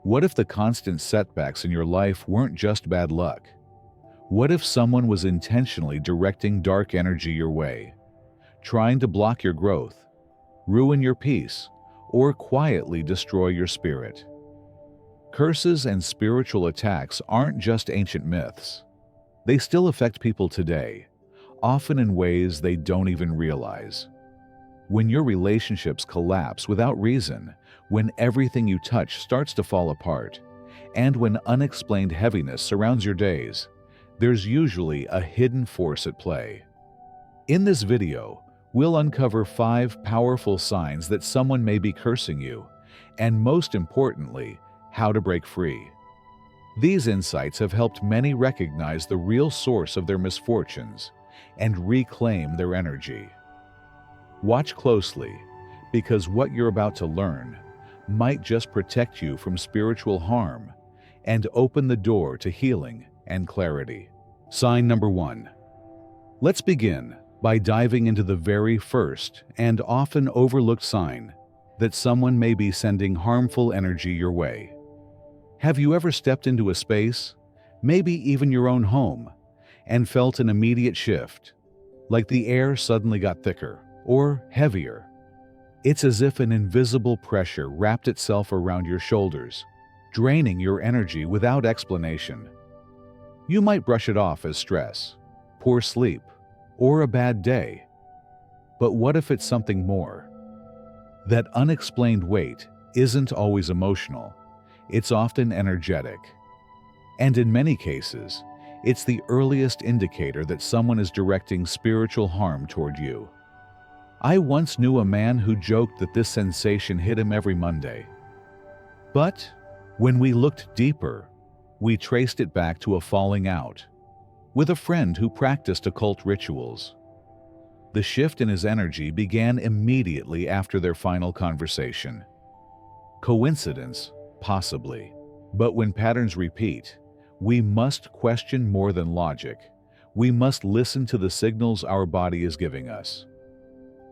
What if the constant setbacks in your life weren't just bad luck? What if someone was intentionally directing dark energy your way, trying to block your growth, ruin your peace, or quietly destroy your spirit? Curses and spiritual attacks aren't just ancient myths. They still affect people today, often in ways they don't even realize. When your relationships collapse without reason, when everything you touch starts to fall apart, and when unexplained heaviness surrounds your days, there's usually a hidden force at play. In this video, we'll uncover 5 powerful signs that someone may be cursing you, and most importantly, how to break free. These insights have helped many recognize the real source of their misfortunes and reclaim their energy. Watch closely, because what you're about to learn might just protect you from spiritual harm and open the door to healing and clarity. Sign number 1. Let's begin by diving into the very first and often overlooked sign that someone may be sending harmful energy your way. Have you ever stepped into a space, maybe even your own home, and felt an immediate shift, like the air suddenly got thicker or heavier? It's as if an invisible pressure wrapped itself around your shoulders, draining your energy without explanation. You might brush it off as stress, poor sleep, or a bad day. But what if it's something more? That unexplained weight isn't always emotional. It's often energetic. And in many cases, it's the earliest indicator that someone is directing spiritual harm toward you. I once knew a man who joked that this sensation hit him every Monday. But when we looked deeper, we traced it back to a falling out with a friend who practiced occult rituals. The shift in his energy began immediately after their final conversation. Coincidence? Possibly. But when patterns repeat, we must question more than logic. We must listen to the signals our body is giving us.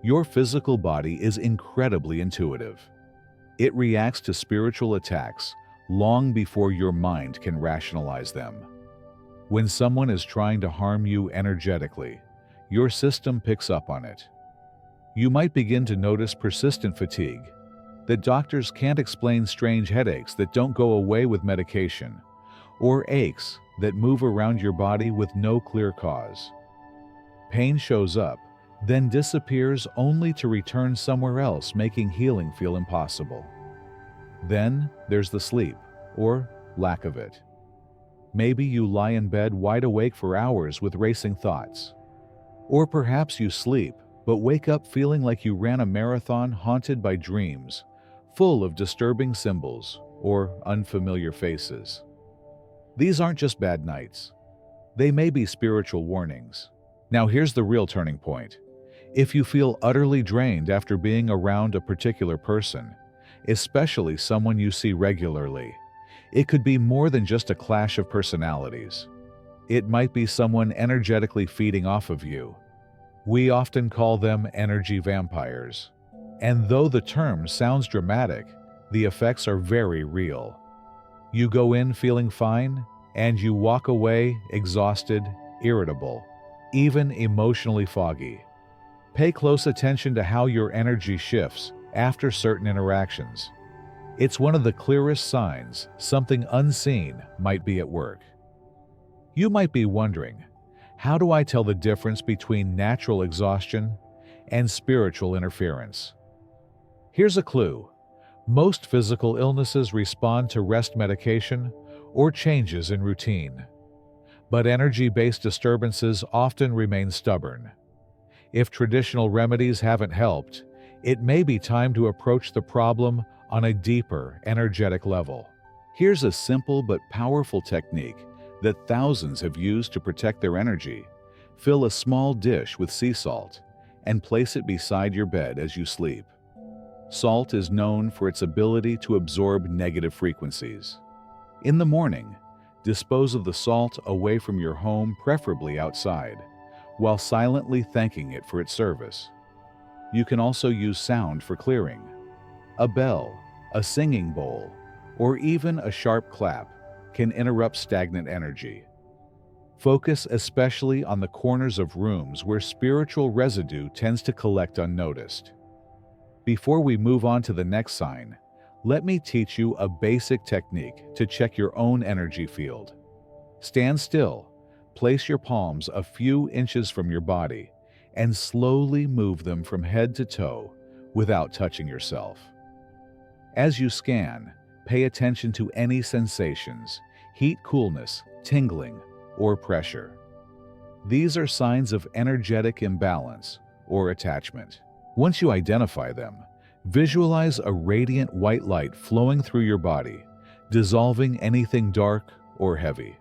Your physical body is incredibly intuitive. It reacts to spiritual attacks long before your mind can rationalize them. When someone is trying to harm you energetically, your system picks up on it. You might begin to notice persistent fatigue, that doctors can't explain, strange headaches that don't go away with medication, or aches that move around your body with no clear cause. Pain shows up, then disappears only to return somewhere else, making healing feel impossible. Then there's the sleep, or lack of it. Maybe you lie in bed wide awake for hours with racing thoughts. Or perhaps you sleep, but wake up feeling like you ran a marathon, haunted by dreams full of disturbing symbols or unfamiliar faces. These aren't just bad nights. They may be spiritual warnings. Now here's the real turning point. If you feel utterly drained after being around a particular person, especially someone you see regularly, it could be more than just a clash of personalities. It might be someone energetically feeding off of you. We often call them energy vampires. And though the term sounds dramatic, the effects are very real. You go in feeling fine, and you walk away exhausted, irritable, even emotionally foggy. Pay close attention to how your energy shifts after certain interactions. It's one of the clearest signs something unseen might be at work. You might be wondering, how do I tell the difference between natural exhaustion and spiritual interference? Here's a clue. Most physical illnesses respond to rest medication or changes in routine. But energy-based disturbances often remain stubborn. If traditional remedies haven't helped, it may be time to approach the problem on a deeper, energetic level. Here's a simple but powerful technique that thousands have used to protect their energy. Fill a small dish with sea salt and place it beside your bed as you sleep. Salt is known for its ability to absorb negative frequencies. In the morning, dispose of the salt away from your home, preferably outside, while silently thanking it for its service. You can also use sound for clearing. A bell, a singing bowl, or even a sharp clap can interrupt stagnant energy. Focus especially on the corners of rooms where spiritual residue tends to collect unnoticed. Before we move on to the next sign, let me teach you a basic technique to check your own energy field. Stand still, place your palms a few inches from your body, and slowly move them from head to toe without touching yourself. As you scan, pay attention to any sensations, heat, coolness, tingling, or pressure. These are signs of energetic imbalance or attachment. Once you identify them, visualize a radiant white light flowing through your body, dissolving anything dark or heavy.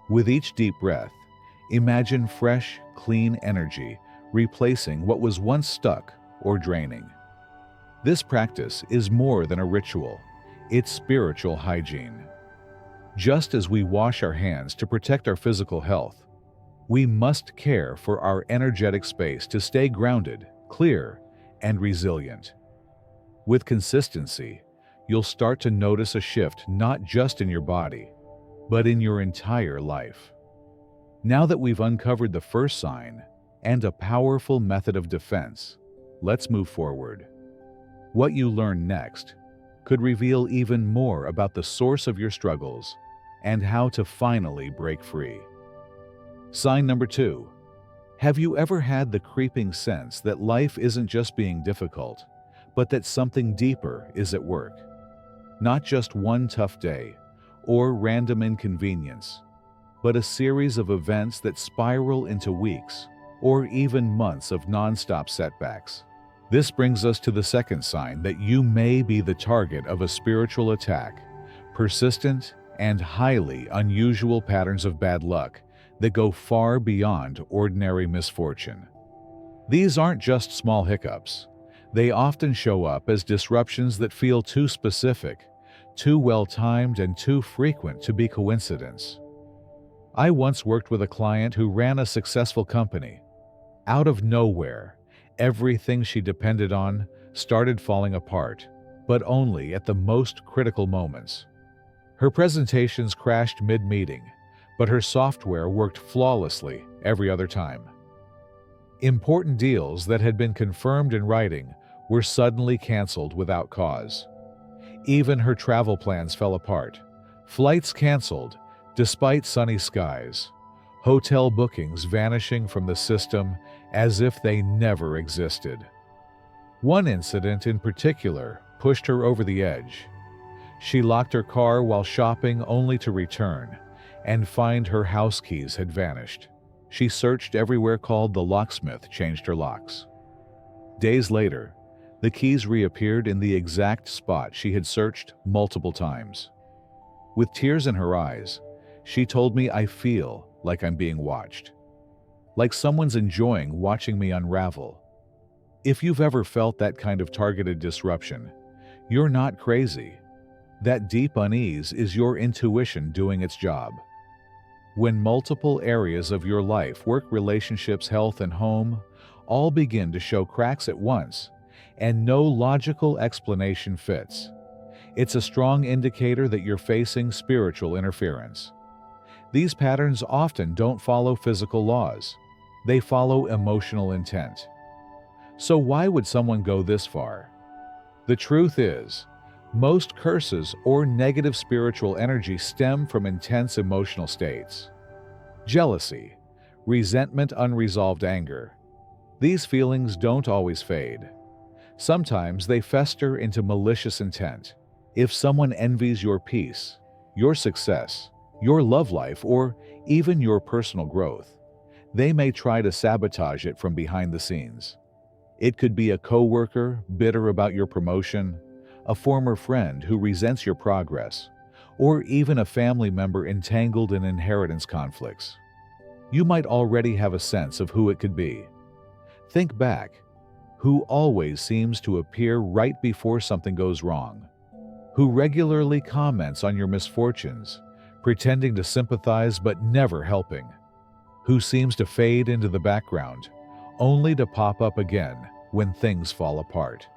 With each deep breath, imagine fresh, clean energy replacing what was once stuck or draining. This practice is more than a ritual, it's spiritual hygiene. Just as we wash our hands to protect our physical health, we must care for our energetic space to stay grounded, clear, and resilient. With consistency, you'll start to notice a shift not just in your body, but in your entire life. Now that we've uncovered the first sign and a powerful method of defense, let's move forward. What you learn next could reveal even more about the source of your struggles and how to finally break free. Sign number 2. Have you ever had the creeping sense that life isn't just being difficult, but that something deeper is at work? Not just one tough day or random inconvenience, but a series of events that spiral into weeks or even months of non-stop setbacks. This brings us to the second sign that you may be the target of a spiritual attack, persistent and highly unusual patterns of bad luck that go far beyond ordinary misfortune. These aren't just small hiccups. They often show up as disruptions that feel too specific, too well-timed, and too frequent to be coincidence. I once worked with a client who ran a successful company. Out of nowhere, everything she depended on started falling apart, but only at the most critical moments. Her presentations crashed mid-meeting, but her software worked flawlessly every other time. Important deals that had been confirmed in writing were suddenly canceled without cause. Even her travel plans fell apart. Flights canceled despite sunny skies. Hotel bookings vanishing from the system as if they never existed. One incident in particular pushed her over the edge. She locked her car while shopping only to return and find her house keys had vanished. She searched everywhere, called the locksmith, changed her locks. Days later, the keys reappeared in the exact spot she had searched multiple times. With tears in her eyes, she told me, "I feel like I'm being watched. Like someone's enjoying watching me unravel." If you've ever felt that kind of targeted disruption, you're not crazy. That deep unease is your intuition doing its job. When multiple areas of your life, work, relationships, health, and home, all begin to show cracks at once, and no logical explanation fits, it's a strong indicator that you're facing spiritual interference. These patterns often don't follow physical laws. They follow emotional intent. So why would someone go this far? The truth is, most curses or negative spiritual energy stem from intense emotional states. Jealousy, resentment, unresolved anger. These feelings don't always fade. Sometimes they fester into malicious intent. If someone envies your peace, your success, your love life, or even your personal growth, they may try to sabotage it from behind the scenes. It could be a coworker bitter about your promotion, a former friend who resents your progress, or even a family member entangled in inheritance conflicts. You might already have a sense of who it could be. Think back. Who always seems to appear right before something goes wrong? Who regularly comments on your misfortunes, pretending to sympathize but never helping? Who seems to fade into the background, only to pop up again when things fall apart?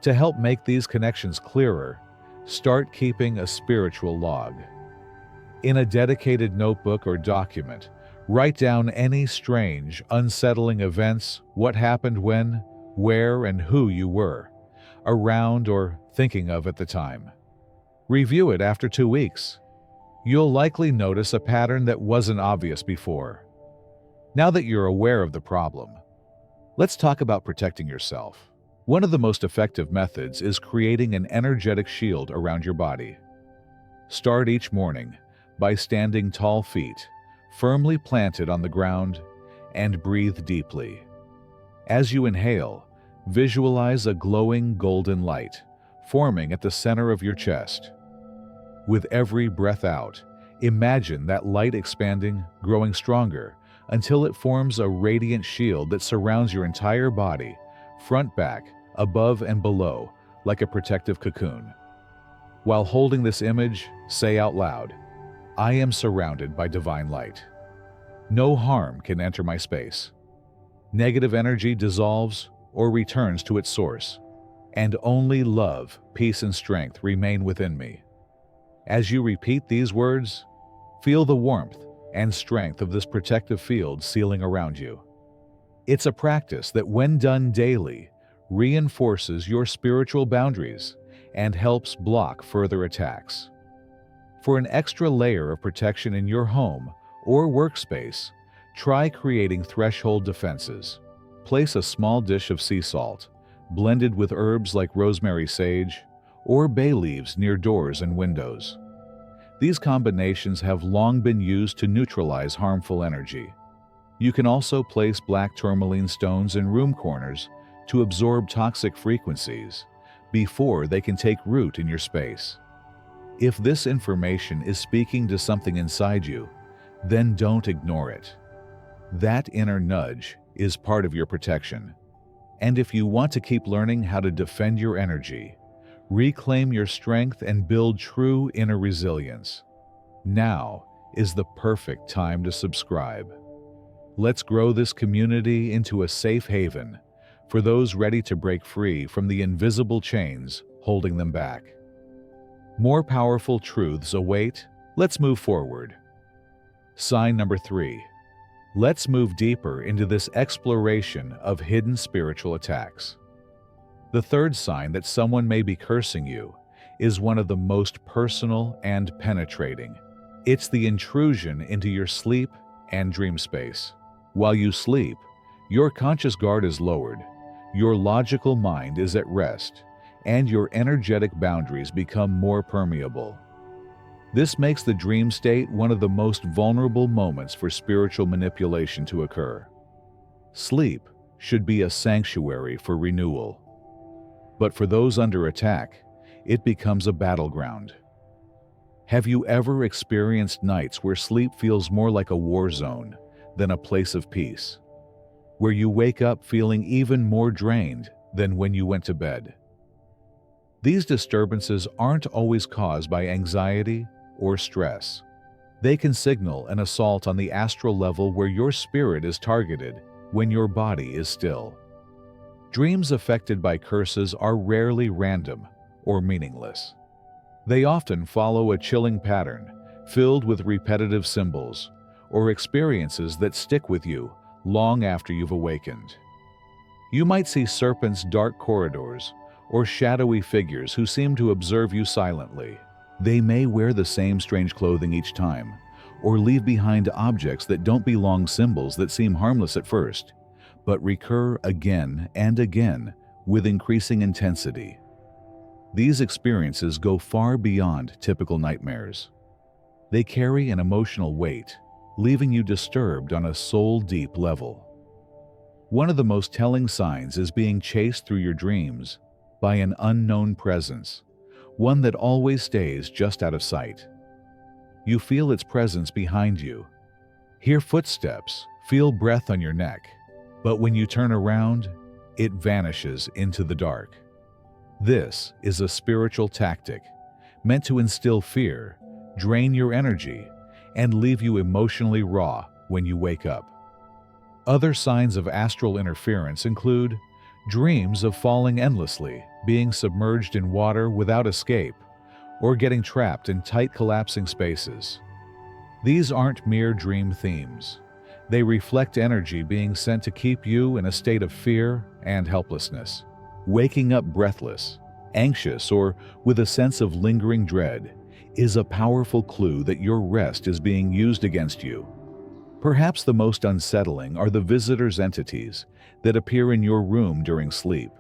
To help make these connections clearer, Start keeping a spiritual log. In a dedicated notebook or document, write down any strange, unsettling events, what happened when, where, and who you were, around or thinking of at the time. Review it after 2 weeks. You'll likely notice a pattern that wasn't obvious before. Now that you're aware of the problem, let's talk about protecting yourself. One of the most effective methods is creating an energetic shield around your body. Start each morning by standing tall feet, firmly planted on the ground, and breathe deeply. As you inhale, visualize a glowing golden light forming at the center of your chest. With every breath out, imagine that light expanding, growing stronger, until it forms a radiant shield that surrounds your entire body, front, back, above, and below, like a protective cocoon. While holding this image, say out loud, "I am surrounded by divine light. No harm can enter my space. Negative energy dissolves or returns to its source, and only love, peace, and strength remain within me." As you repeat these words, feel the warmth and strength of this protective field sealing around you. It's a practice that, when done daily, reinforces your spiritual boundaries and helps block further attacks. For an extra layer of protection in your home or workspace, try creating threshold defenses. Place a small dish of sea salt, blended with herbs like rosemary, sage, or bay leaves near doors and windows. These combinations have long been used to neutralize harmful energy. You can also place black tourmaline stones in room corners to absorb toxic frequencies before they can take root in your space. If this information is speaking to something inside you, then don't ignore it. That inner nudge is part of your protection. And if you want to keep learning how to defend your energy, reclaim your strength, and build true inner resilience, now is the perfect time to subscribe. Let's grow this community into a safe haven for those ready to break free from the invisible chains holding them back. More powerful truths await. Let's move forward. Sign number 3. Let's move deeper into this exploration of hidden spiritual attacks. The third sign that someone may be cursing you is one of the most personal and penetrating. It's the intrusion into your sleep and dream space. While you sleep, your conscious guard is lowered, your logical mind is at rest, and your energetic boundaries become more permeable. This makes the dream state one of the most vulnerable moments for spiritual manipulation to occur. Sleep should be a sanctuary for renewal. But for those under attack, it becomes a battleground. Have you ever experienced nights where sleep feels more like a war zone than a place of peace? Where you wake up feeling even more drained than when you went to bed? These disturbances aren't always caused by anxiety or stress. They can signal an assault on the astral level where your spirit is targeted when your body is still. Dreams affected by curses are rarely random or meaningless. They often follow a chilling pattern filled with repetitive symbols or experiences that stick with you long after you've awakened. You might see serpents' dark corridors or shadowy figures who seem to observe you silently. They may wear the same strange clothing each time, or leave behind objects that don't belong, symbols that seem harmless at first, but recur again and again with increasing intensity. These experiences go far beyond typical nightmares. They carry an emotional weight, leaving you disturbed on a soul-deep level. One of the most telling signs is being chased through your dreams by an unknown presence, one that always stays just out of sight. You feel its presence behind you, hear footsteps, feel breath on your neck, but when you turn around, it vanishes into the dark. This is a spiritual tactic meant to instill fear, drain your energy, and leave you emotionally raw when you wake up. Other signs of astral interference include dreams of falling endlessly, being submerged in water without escape, or getting trapped in tight collapsing spaces. These aren't mere dream themes. They reflect energy being sent to keep you in a state of fear and helplessness. Waking up breathless, anxious, or with a sense of lingering dread is a powerful clue that your rest is being used against you. Perhaps the most unsettling are the visitors' entities that appear in your room during sleep.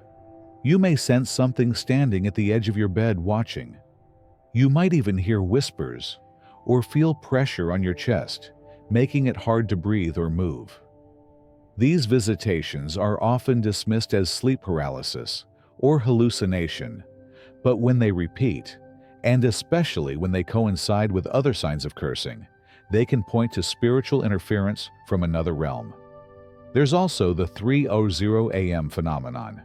You may sense something standing at the edge of your bed watching. You might even hear whispers or feel pressure on your chest, making it hard to breathe or move. These visitations are often dismissed as sleep paralysis or hallucination, but when they repeat, and especially when they coincide with other signs of cursing, they can point to spiritual interference from another realm. There's also the 3:00 a.m. phenomenon.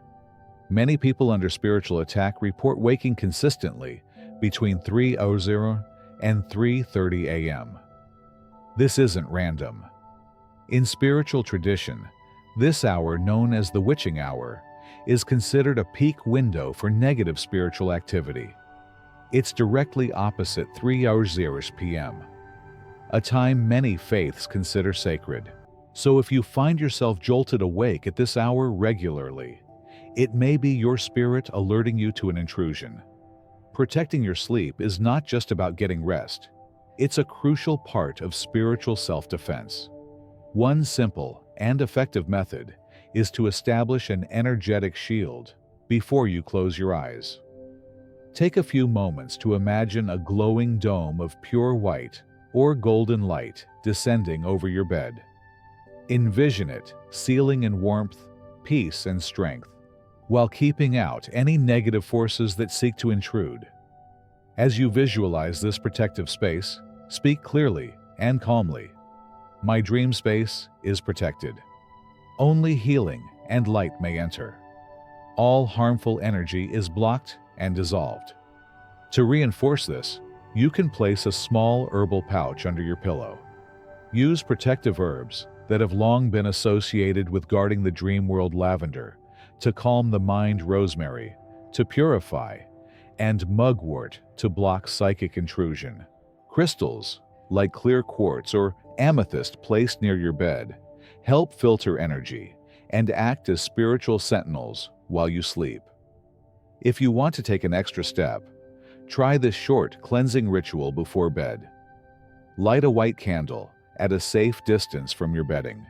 Many people under spiritual attack report waking consistently between 3:00 and 3:30 a.m. This isn't random. In spiritual tradition, this hour, known as the witching hour, is considered a peak window for negative spiritual activity. It's directly opposite 3:00 p.m., a time many faiths consider sacred. So if you find yourself jolted awake at this hour regularly, it may be your spirit alerting you to an intrusion. Protecting your sleep is not just about getting rest. It's a crucial part of spiritual self-defense. One simple and effective method is to establish an energetic shield before you close your eyes. Take a few moments to imagine a glowing dome of pure white or golden light descending over your bed. Envision it sealing in warmth, peace, and strength, while keeping out any negative forces that seek to intrude. As you visualize this protective space, speak clearly and calmly. My dream space is protected. Only healing and light may enter. All harmful energy is blocked and dissolved. To reinforce this, you can place a small herbal pouch under your pillow. Use protective herbs that have long been associated with guarding the dream world: lavender, to calm the mind; rosemary, to purify; and mugwort, to block psychic intrusion. Crystals, like clear quartz or amethyst placed near your bed, help filter energy and act as spiritual sentinels while you sleep. If you want to take an extra step, try this short cleansing ritual before bed. Light a white candle at a safe distance from your bedding.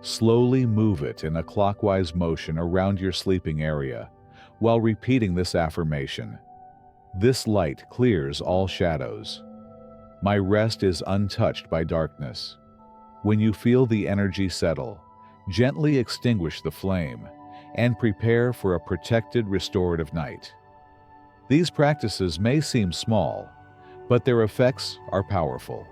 Slowly move it in a clockwise motion around your sleeping area while repeating this affirmation. This light clears all shadows. My rest is untouched by darkness. When you feel the energy settle, gently extinguish the flame and prepare for a protected, restorative night. These practices may seem small, but their effects are powerful.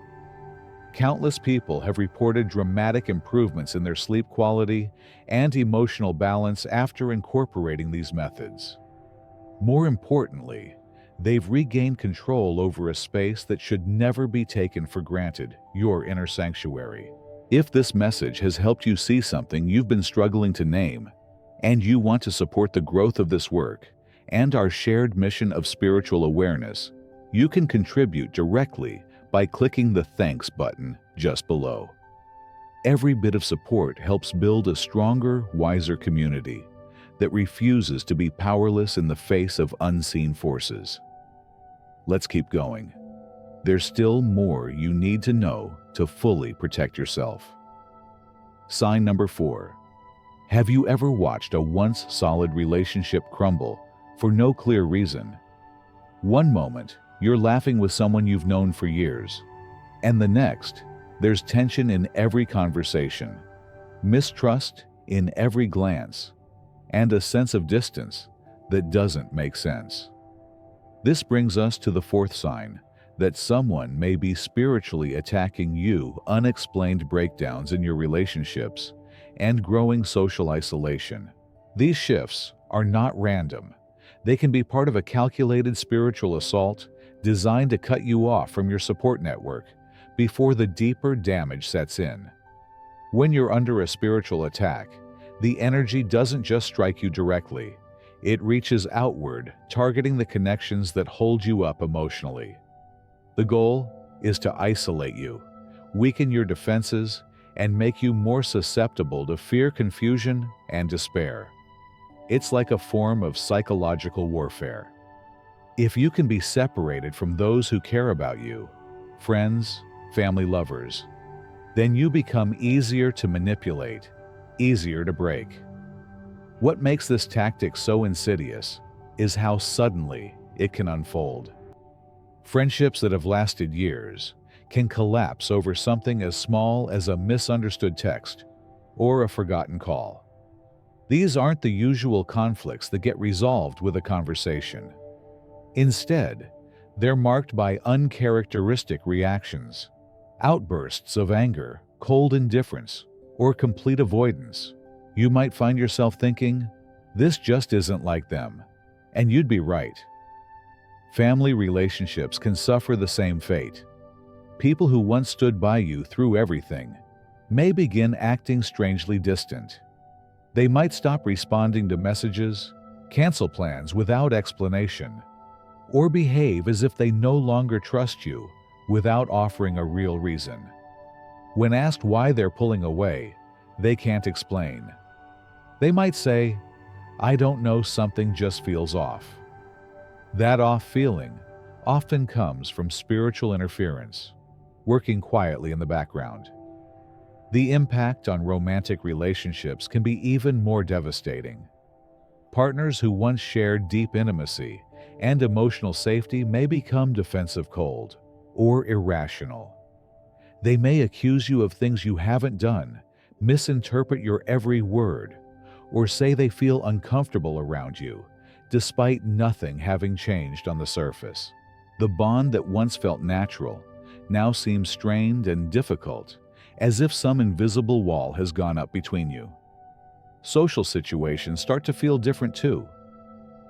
Countless people have reported dramatic improvements in their sleep quality and emotional balance after incorporating these methods. More importantly, they've regained control over a space that should never be taken for granted: your inner sanctuary. If this message has helped you see something you've been struggling to name, and you want to support the growth of this work and our shared mission of spiritual awareness, you can contribute directly by clicking the Thanks button just below. Every bit of support helps build a stronger, wiser community that refuses to be powerless in the face of unseen forces. Let's keep going. There's still more you need to know to fully protect yourself. Sign number 4. Have you ever watched a once solid relationship crumble for no clear reason? One moment, you're laughing with someone you've known for years, and the next, there's tension in every conversation, mistrust in every glance, and a sense of distance that doesn't make sense. This brings us to the 4th sign, that someone may be spiritually attacking you: unexplained breakdowns in your relationships and growing social isolation. These shifts are not random. They can be part of a calculated spiritual assault designed to cut you off from your support network before the deeper damage sets in. When you're under a spiritual attack, the energy doesn't just strike you directly. It reaches outward, targeting the connections that hold you up emotionally. The goal is to isolate you, weaken your defenses, and make you more susceptible to fear, confusion, and despair. It's like a form of psychological warfare. If you can be separated from those who care about you, friends, family, lovers, then you become easier to manipulate, easier to break. What makes this tactic so insidious is how suddenly it can unfold. Friendships that have lasted years can collapse over something as small as a misunderstood text or a forgotten call. These aren't the usual conflicts that get resolved with a conversation. Instead, they're marked by uncharacteristic reactions, outbursts of anger, cold indifference, or complete avoidance. You might find yourself thinking, "This just isn't like them," and you'd be right. Family relationships can suffer the same fate. People who once stood by you through everything may begin acting strangely distant. They might stop responding to messages, cancel plans without explanation, or behave as if they no longer trust you without offering a real reason. When asked why they're pulling away, they can't explain. They might say, "I don't know, something just feels off." That off feeling often comes from spiritual interference, working quietly in the background. The impact on romantic relationships can be even more devastating. Partners who once shared deep intimacy and emotional safety may become defensive, cold, or irrational. They may accuse you of things you haven't done, misinterpret your every word, or say they feel uncomfortable around you, despite nothing having changed on the surface. The bond that once felt natural now seems strained and difficult, as if some invisible wall has gone up between you. Social situations start to feel different too.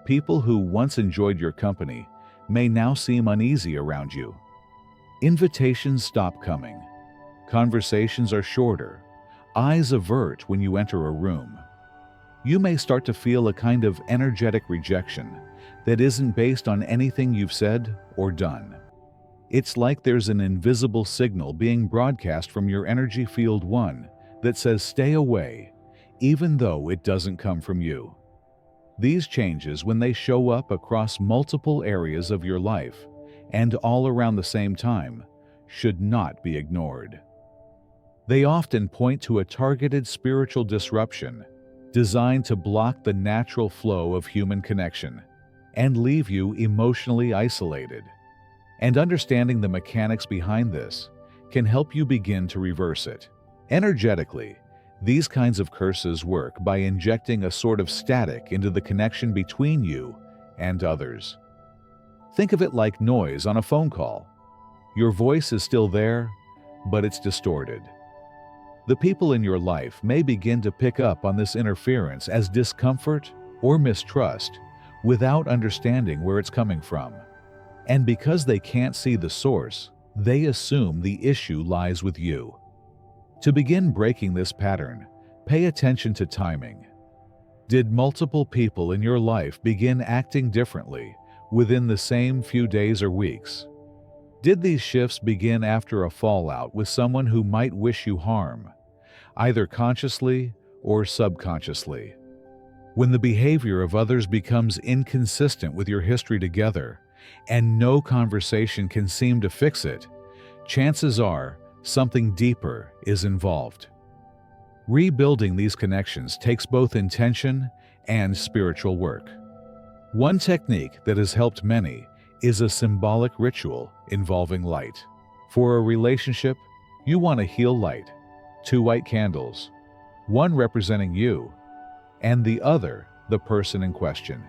People who once enjoyed your company may now seem uneasy around you. Invitations stop coming. Conversations are shorter. Eyes avert when you enter a room. You may start to feel a kind of energetic rejection that isn't based on anything you've said or done. It's like there's an invisible signal being broadcast from your energy field one that says stay away, even though it doesn't come from you. These changes, when they show up across multiple areas of your life and all around the same time, should not be ignored. They often point to a targeted spiritual disruption designed to block the natural flow of human connection and leave you emotionally isolated. And understanding the mechanics behind this can help you begin to reverse it. Energetically, these kinds of curses work by injecting a sort of static into the connection between you and others. Think of it like noise on a phone call. Your voice is still there, but it's distorted. The people in your life may begin to pick up on this interference as discomfort or mistrust without understanding where it's coming from. And because they can't see the source, they assume the issue lies with you. To begin breaking this pattern, pay attention to timing. Did multiple people in your life begin acting differently within the same few days or weeks? Did these shifts begin after a fallout with someone who might wish you harm, either consciously or subconsciously? When the behavior of others becomes inconsistent with your history together, and no conversation can seem to fix it, chances are something deeper is involved. Rebuilding these connections takes both intention and spiritual work. One technique that has helped many is a symbolic ritual involving light. For a relationship, you want to heal light. 2 white candles, one representing you, and the other the person in question.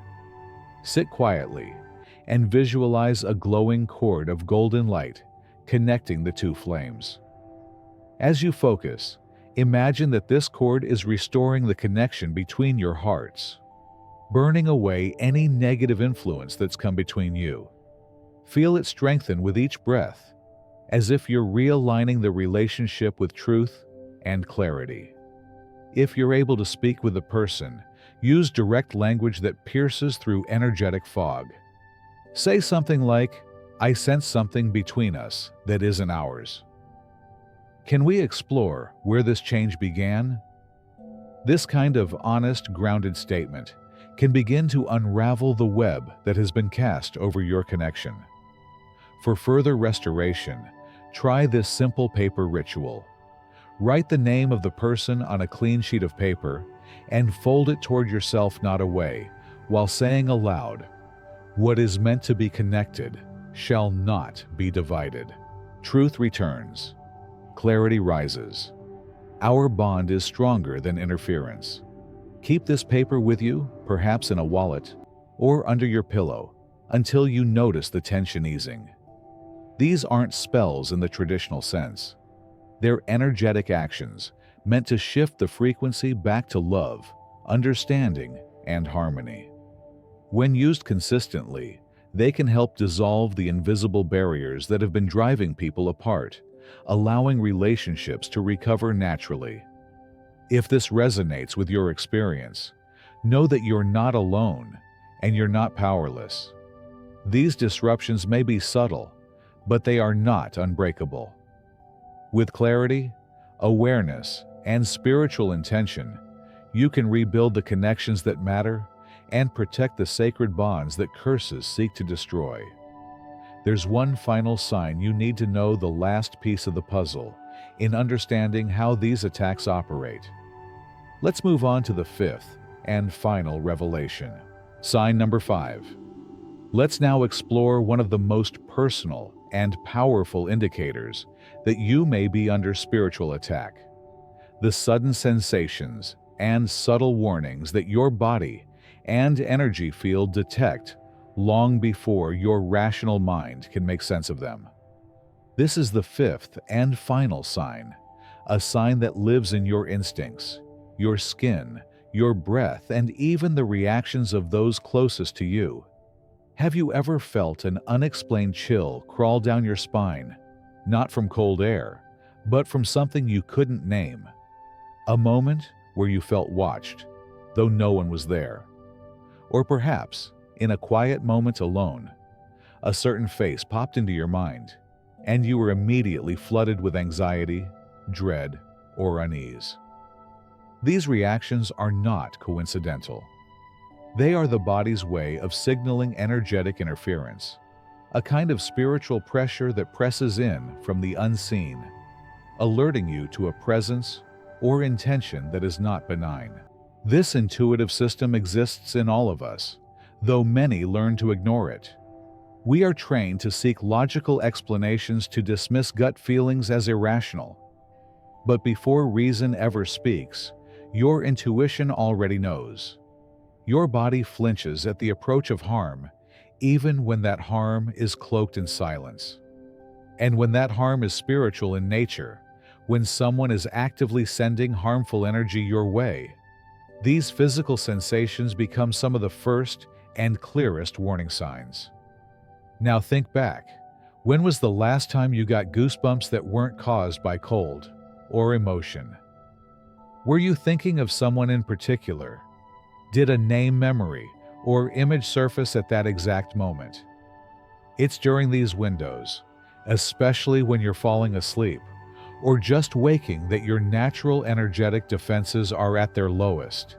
Sit quietly and visualize a glowing cord of golden light connecting the 2 flames. As you focus, imagine that this cord is restoring the connection between your hearts, burning away any negative influence that's come between you. Feel it strengthen with each breath, as if you're realigning the relationship with truth and clarity. If you're able to speak with the person, Use direct language that pierces through energetic fog. Say something like, "I sense something between us that isn't ours." Can we explore where this change began? This kind of honest, grounded statement can begin to unravel the web that has been cast over your connection. For further restoration, try this simple paper ritual. Write the name of the person on a clean sheet of paper and fold it toward yourself, not away, while saying aloud, "What is meant to be connected shall not be divided." Truth returns. Clarity rises. Our bond is stronger than interference. Keep this paper with you, perhaps in a wallet or under your pillow, until you notice the tension easing. These aren't spells in the traditional sense. They're energetic actions meant to shift the frequency back to love, understanding, and harmony. When used consistently, they can help dissolve the invisible barriers that have been driving people apart, allowing relationships to recover naturally. If this resonates with your experience, know that you're not alone and you're not powerless. These disruptions may be subtle, but they are not unbreakable. With clarity, awareness, and spiritual intention, you can rebuild the connections that matter and protect the sacred bonds that curses seek to destroy. There's one final sign you need to know, the last piece of the puzzle, in understanding how these attacks operate. Let's move on to the fifth and final revelation. Sign number 5. Let's now explore one of the most personal and powerful indicators that you may be under spiritual attack. The sudden sensations and subtle warnings that your body and energy field detect long before your rational mind can make sense of them. This is the fifth and final sign, a sign that lives in your instincts, your skin, your breath, and even the reactions of those closest to you. Have you ever felt an unexplained chill crawl down your spine, not from cold air, but from something you couldn't name? A moment where you felt watched, though no one was there. Or perhaps, in a quiet moment alone, a certain face popped into your mind, and you were immediately flooded with anxiety, dread, or unease. These reactions are not coincidental. They are the body's way of signaling energetic interference, a kind of spiritual pressure that presses in from the unseen, alerting you to a presence or intention that is not benign. This intuitive system exists in all of us, though many learn to ignore it. We are trained to seek logical explanations, to dismiss gut feelings as irrational. But before reason ever speaks, your intuition already knows. Your body flinches at the approach of harm, even when that harm is cloaked in silence. And when that harm is spiritual in nature, when someone is actively sending harmful energy your way, these physical sensations become some of the first and clearest warning signs. Now think back. When was the last time you got goosebumps that weren't caused by cold or emotion? Were you thinking of someone in particular? Did a name, memory, or image surface at that exact moment? It's during these windows, especially when you're falling asleep or just waking, that your natural energetic defenses are at their lowest,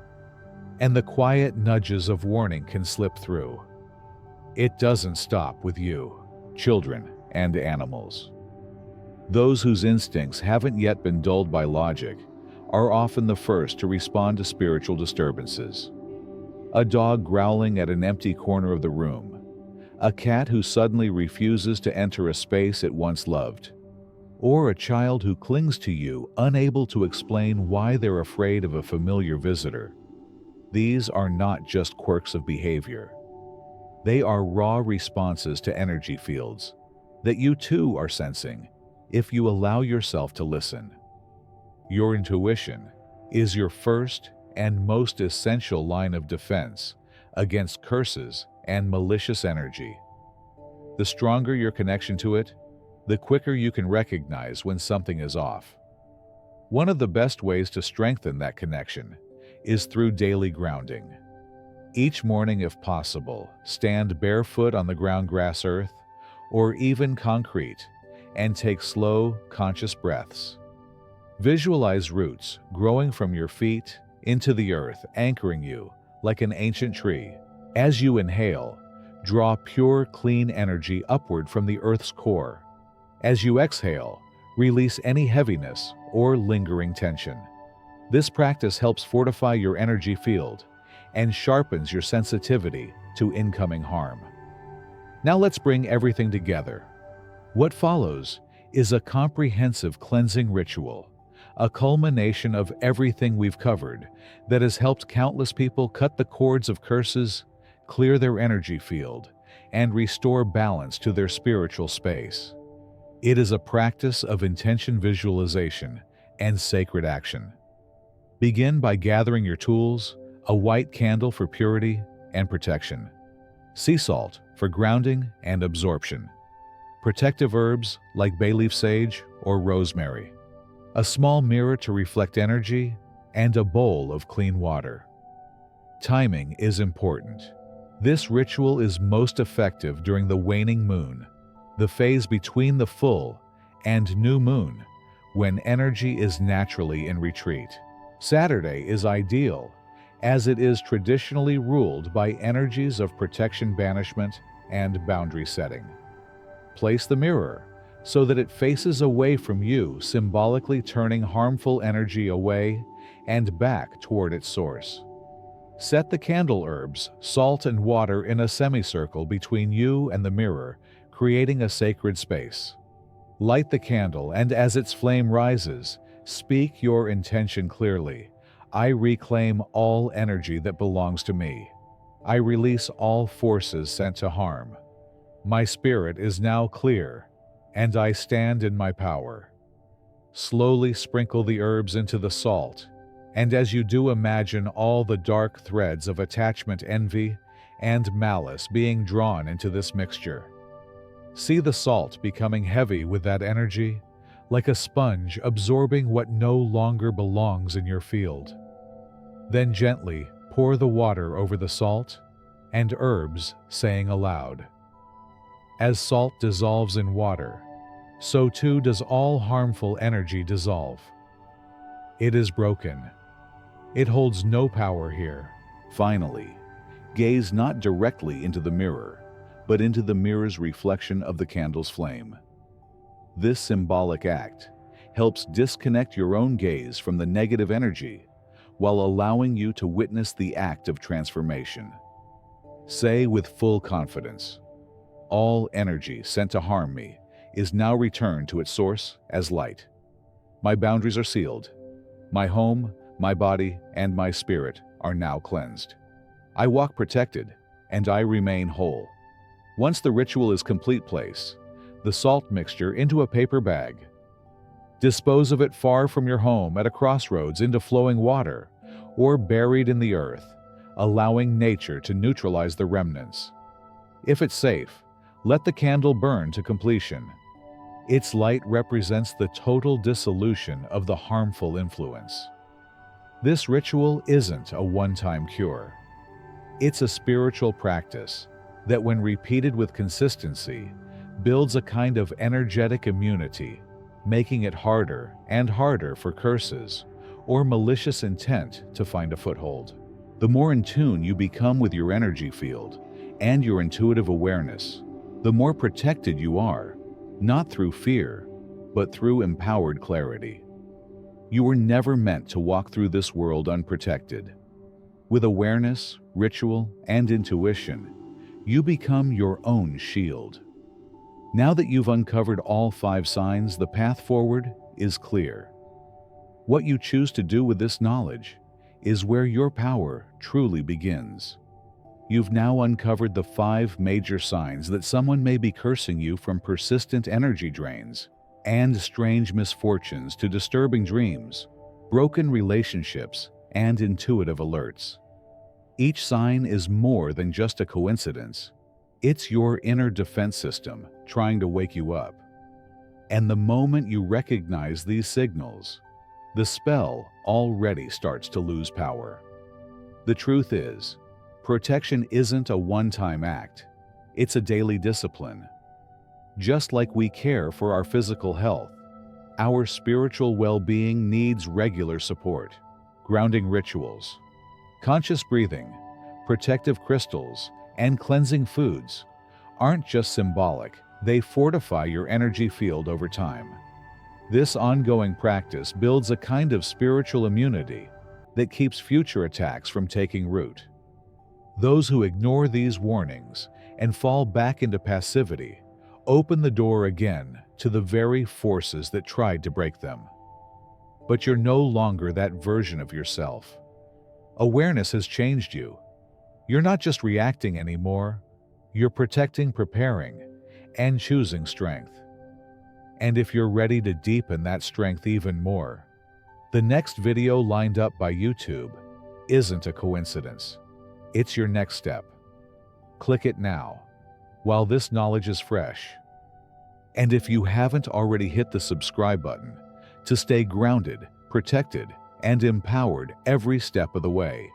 and the quiet nudges of warning can slip through. It doesn't stop with you, children, and animals. Those whose instincts haven't yet been dulled by logic are often the first to respond to spiritual disturbances. A dog growling at an empty corner of the room, a cat who suddenly refuses to enter a space it once loved, or a child who clings to you, unable to explain why they're afraid of a familiar visitor. These are not just quirks of behavior. They are raw responses to energy fields that you too are sensing if you allow yourself to listen. Your intuition is your first and most essential line of defense against curses and malicious energy. The stronger your connection to it, the quicker you can recognize when something is off. One of the best ways to strengthen that connection is through daily grounding. Each morning, if possible, stand barefoot on the ground, grass, earth, or even concrete, and take slow, conscious breaths. Visualize roots growing from your feet into the earth, anchoring you like an ancient tree. As you inhale, draw pure, clean energy upward from the earth's core. As you exhale, release any heaviness or lingering tension. This practice helps fortify your energy field and sharpens your sensitivity to incoming harm. Now let's bring everything together. What follows is a comprehensive cleansing ritual, a culmination of everything we've covered that has helped countless people cut the cords of curses, clear their energy field, and restore balance to their spiritual space. It is a practice of intention visualization and sacred action. Begin by gathering your tools, a white candle for purity and protection, sea salt for grounding and absorption, protective herbs like bay leaf sage or rosemary, a small mirror to reflect energy, and a bowl of clean water. Timing is important. This ritual is most effective during the waning moon, the phase between the full and new moon, when energy is naturally in retreat. Saturday is ideal, as it is traditionally ruled by energies of protection, banishment, and boundary setting. Place the mirror so that it faces away from you, symbolically turning harmful energy away and back toward its source. Set the candle herbs, salt, and water in a semicircle between you and the mirror, creating a sacred space. Light the candle, and as its flame rises, speak your intention clearly. I reclaim all energy that belongs to me. I release all forces sent to harm. My spirit is now clear, and I stand in my power. Slowly sprinkle the herbs into the salt, and as you do, imagine all the dark threads of attachment, envy, and malice being drawn into this mixture. See the salt becoming heavy with that energy, like a sponge absorbing what no longer belongs in your field. Then gently pour the water over the salt and herbs, saying aloud, "As salt dissolves in water, so too does all harmful energy dissolve. It is broken. It holds no power here." Finally, gaze not directly into the mirror, but into the mirror's reflection of the candle's flame. This symbolic act helps disconnect your own gaze from the negative energy while allowing you to witness the act of transformation. Say with full confidence, "All energy sent to harm me is now returned to its source as light. My boundaries are sealed. My home, my body, and my spirit are now cleansed. I walk protected, and I remain whole." Once the ritual is complete, place the salt mixture into a paper bag. Dispose of it far from your home, at a crossroads, into flowing water, or buried in the earth, allowing nature to neutralize the remnants. If it's safe, let the candle burn to completion. Its light represents the total dissolution of the harmful influence. This ritual isn't a one-time cure. It's a spiritual practice that, when repeated with consistency, builds a kind of energetic immunity, making it harder and harder for curses or malicious intent to find a foothold. The more in tune you become with your energy field and your intuitive awareness, the more protected you are, not through fear, but through empowered clarity. You were never meant to walk through this world unprotected. With awareness, ritual, and intuition, you become your own shield. Now that you've uncovered all 5 signs, the path forward is clear. What you choose to do with this knowledge is where your power truly begins. You've now uncovered the 5 major signs that someone may be cursing you, from persistent energy drains and strange misfortunes to disturbing dreams, broken relationships, and intuitive alerts. Each sign is more than just a coincidence. It's your inner defense system trying to wake you up. And the moment you recognize these signals, the spell already starts to lose power. The truth is, protection isn't a one-time act. It's a daily discipline. Just like we care for our physical health, our spiritual well-being needs regular support. Grounding rituals, conscious breathing, protective crystals, and cleansing foods aren't just symbolic, they fortify your energy field over time. This ongoing practice builds a kind of spiritual immunity that keeps future attacks from taking root. Those who ignore these warnings and fall back into passivity open the door again to the very forces that tried to break them. But you're no longer that version of yourself. Awareness has changed you. You're not just reacting anymore, you're protecting, preparing, and choosing strength. And if you're ready to deepen that strength even more, the next video lined up by YouTube isn't a coincidence. It's your next step. Click it now, while this knowledge is fresh. And if you haven't already hit the subscribe button to stay grounded, protected, and empowered every step of the way,